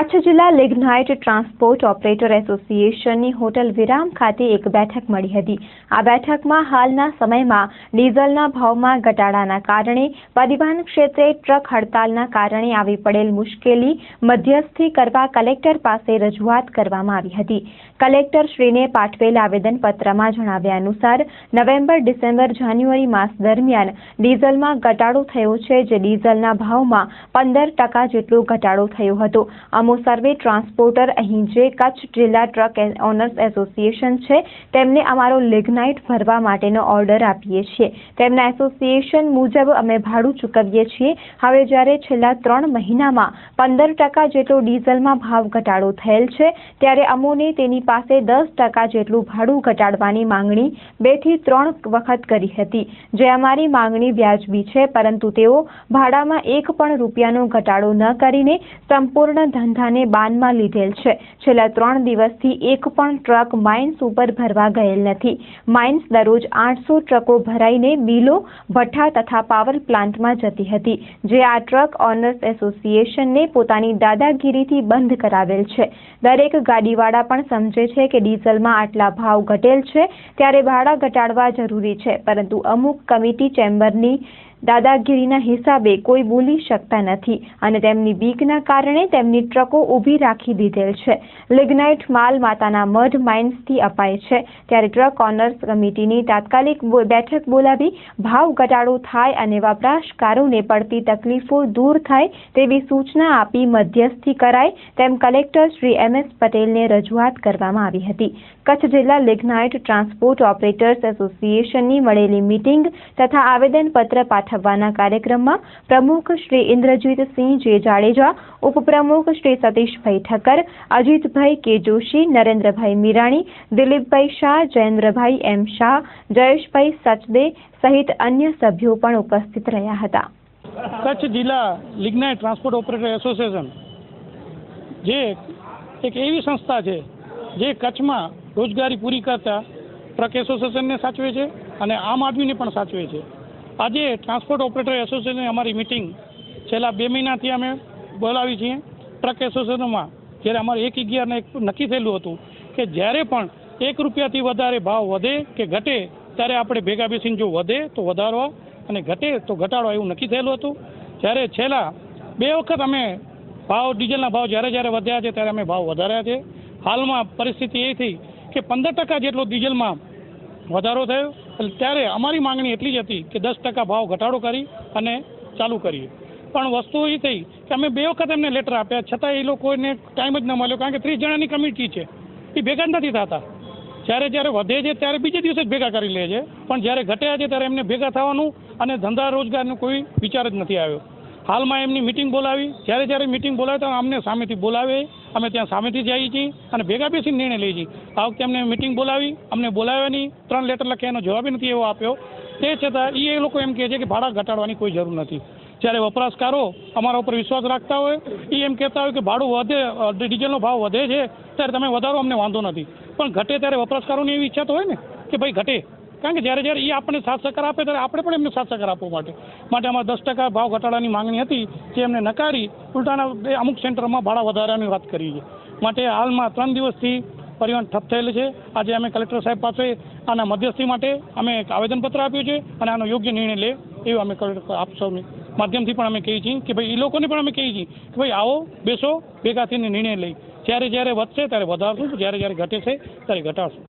કચ્છ જિલ્લા lignite transport operator એસોસિએશનની hotel વિરામ ખાતે એક બેઠક મળી હતી। આ બેઠકમાં હાલના સમયમાં ડીઝલના ભાવમાં ઘટાડાના કારણે પરિવહન ક્ષેત્રે ટ્રક હડતાલના કારણે આવી પડેલ મુશ્કેલી મધ્યસ્થી કરવા કલેક્ટર પાસે રજૂઆત કરવામાં આવી હતી। કલેક્ટરશ્રીને પાઠવેલ આવેદનપત્રમાં જણાવ્યા અનુસાર નવેમ્બર, ડિસેમ્બર, જાન્યુઆરી માસ દરમિયાન ડીઝલમાં ઘટાડો થયો છે, જે ડીઝલના ભાવમાં 15% જેટલો ઘટાડો થયો હતો। અમો સર્વે ટ્રાન્સપોર્ટર અહીં જે કચ્છ જિલ્લા ટ્રક ઓનર્સ એસોસિએશન છે તેમને અમારો લિગ્નાઇટ ભરવા માટેનો ઓર્ડર આપીએ છીએ। તેમના એસોસિએશન મુજબ અમે ભાડું ચૂકવીએ છીએ। હવે જ્યારે છેલ્લા 3 મહિનામાં 15% જેટલો ડીઝલમાં ભાવ ઘટાડો થયેલ છે, ત્યારે અમોને તેની પાસે 10% જેટલું ભાડું ઘટાડવાની માંગણી 2 થી 3 વખત કરી હતી, જે અમારી માંગણી વ્યાજબી છે, પરંતુ તેઓ ભાડામાં 1 પણ રૂપિયાનો ઘટાડો ન કરીને સંપૂર્ણ ધંધાને બાનમાં લીધેલ છે। છેલ્લા 3 દિવસથી એક પણ ટ્રક માઇન્સ ઉપર ભરવા ગયેલ નથી। માઇન્સ દરરોજ 800 ટ્રકો ભરાઈને બિલો, ભઠ્ઠા તથા પાવર પ્લાન્ટમાં જતી હતી, જે આ ટ્રક ઓનર્સ એસોસિએશનને પોતાની દાદાગીરીથી બંધ કરાવેલ છે। દરેક ગાડીવાળા પણ સમજે છે કે ડીઝલમાં આટલા ભાવ ઘટેલ છે, ત્યારે ભાડા ઘટાડવા જરૂરી છે, પરંતુ અમુક કમિટી ચેમ્બરની દાદાગીરીના હિસાબે કોઈ બોલી શકતા નથી અને તેમની બીકના કારણે તેમની ટ્રકો ઊભી રાખી દીધેલ છે। લિગ્નાઇટ માલ માતાના મઢ માઇન્સથી અપાય છે, ત્યારે ટ્રક ઓનર્સ કમિટીની તાત્કાલિક બેઠક બોલાવી ભાવ ઘટાડો થાય અને વપરાશકારોને પડતી તકલીફો દૂર થાય તેવી સૂચના આપી મધ્યસ્થી કરાય તેમ કલેક્ટર શ્રી MS પટેલને રજૂઆત કરવામાં આવી હતી। કચ્છ જિલ્લા લિગ્નાઇટ ટ્રાન્સપોર્ટ ઓપરેટર્સ એસોસિએશનની મળેલી મીટિંગ તથા આવેદનપત્ર પાઠવવાના કાર્યક્રમમાં પ્રમુખ શ્રી ઇન્દ્રજીતસિંહ જે જાડેજા, ઉપપ્રમુખ શ્રી સતીશભાઈ ઠક્કર, અજીતભાઈ કે જોશી, નરેન્દ્રભાઈ મીરાણી, દિલીપભાઈ શાહ, જયેન્દ્રભાઈ M શાહ, જયેશભાઈ સચદે સહિત અન્ય સભ્યો પણ ઉપસ્થિત રહ્યા હતા। કચ્છ જિલ્લા લિગ્નાઇટ ટ્રાન્સપોર્ટ ઓપરેટર એસોસિએશન જે એક એવી સંસ્થા છે જે કચ્છમાં રોજગારી પૂરી કરતા ટ્રક એસોસિએશનને સાચવે છે અને આમ આદમીને પણ સાચવે છે। આજે ટ્રાન્સપોર્ટ ઓપરેટર એસોસિએશનની અમારી મિટિંગ છેલ્લા 2 મહિનાથી અમે બોલાવી છીએ। ટ્રક એસોસિએશનમાં જ્યારે અમારે 1/11 નક્કી થયેલું હતું કે જ્યારે પણ 1 રૂપિયાથી વધારે ભાવ વધે કે ઘટે ત્યારે આપણે ભેગા બેસીને જો વધે તો વધારવા અને ઘટે તો ઘટાડવા એવું નક્કી થયેલું હતું। જ્યારે છેલ્લા 2 વખત અમે ડીઝલના ભાવ જ્યારે વધ્યા છે ત્યારે અમે ભાવ વધાર્યા છે। હાલમાં પરિસ્થિતિ એ થઈ કે 15% જેટલો ડીઝલમાં વધારો થયો, ત્યારે અમારી માંગણી એટલી જ હતી કે 10% ભાવ ઘટાડો કરી અને ચાલુ કરીએ। પણ વસ્તુ એ થઈ કે અમે 2 વખત એમને લેટર આપ્યા, છતાં એ લોકોને ટાઈમ જ ન મળ્યો, કારણ કે 30 જણાની કમિટી છે, એ ભેગા જ નથી થતા। જ્યારે વધે છે ત્યારે બીજે દિવસે જ ભેગા કરી લે છે, પણ જ્યારે ઘટ્યા છે ત્યારે એમને ભેગા થવાનું અને ધંધા રોજગારનો કોઈ વિચાર જ નથી આવ્યો। હાલમાં એમની મિટિંગ બોલાવી, જ્યારે મિટિંગ બોલાવે તો અમને સામેથી બોલાવે, અમે ત્યાં સામેથી જઈએ છીએ અને ભેગા બેસીને નિર્ણય લઈએ છીએ। આ વખતે અમને મિટિંગ બોલાવી, અમને બોલાવ્યા નહીં, 3 લેટર લખ્યા, એનો જવાબ નથી એવો આપ્યો। તે છતાં એ લોકો એમ કહે છે કે ભાડા ઘટાડવાની કોઈ જરૂર નથી। જ્યારે વપરાશકારો અમારા ઉપર વિશ્વાસ રાખતા હોય, એ એમ કહેતા હોય કે ભાડું વધે, ડીઝલનો ભાવ વધે છે ત્યારે તમે વધારો, અમને વાંધો નથી, પણ ઘટે ત્યારે વપરાશકારોની એવી ઈચ્છા તો હોય ને કે ભાઈ ઘટે, કારણ કે જ્યારે એ આપણને સાથ સહકાર આપે ત્યારે આપણે પણ એમને સાથ સહકાર આપવા માટે અમારે 10% ભાવ ઘટાડાની માંગણી હતી, જે એમને નકારી ઉલટાના અમુક સેન્ટરમાં ભાડા વધારવાની વાત કરી છે। માટે હાલમાં 3 દિવસથી પરિવહન ઠપ થયેલ છે। આજે અમે કલેક્ટર સાહેબ પાસે આના મધ્યસ્થી માટે અમે એક આવેદનપત્ર આપ્યું છે અને આનો યોગ્ય નિર્ણય લે એવું અમે આપ સૌની માધ્યમથી પણ અમે કહીએ છીએ કે ભાઈ એ લોકોને પણ અમે કહીએ છીએ કે ભાઈ આવો, બેસો, ભેગા થઈને નિર્ણય લઈ, જ્યારે વધશે ત્યારે વધારશું, જ્યારે ઘટે છે ત્યારે ઘટાડશું।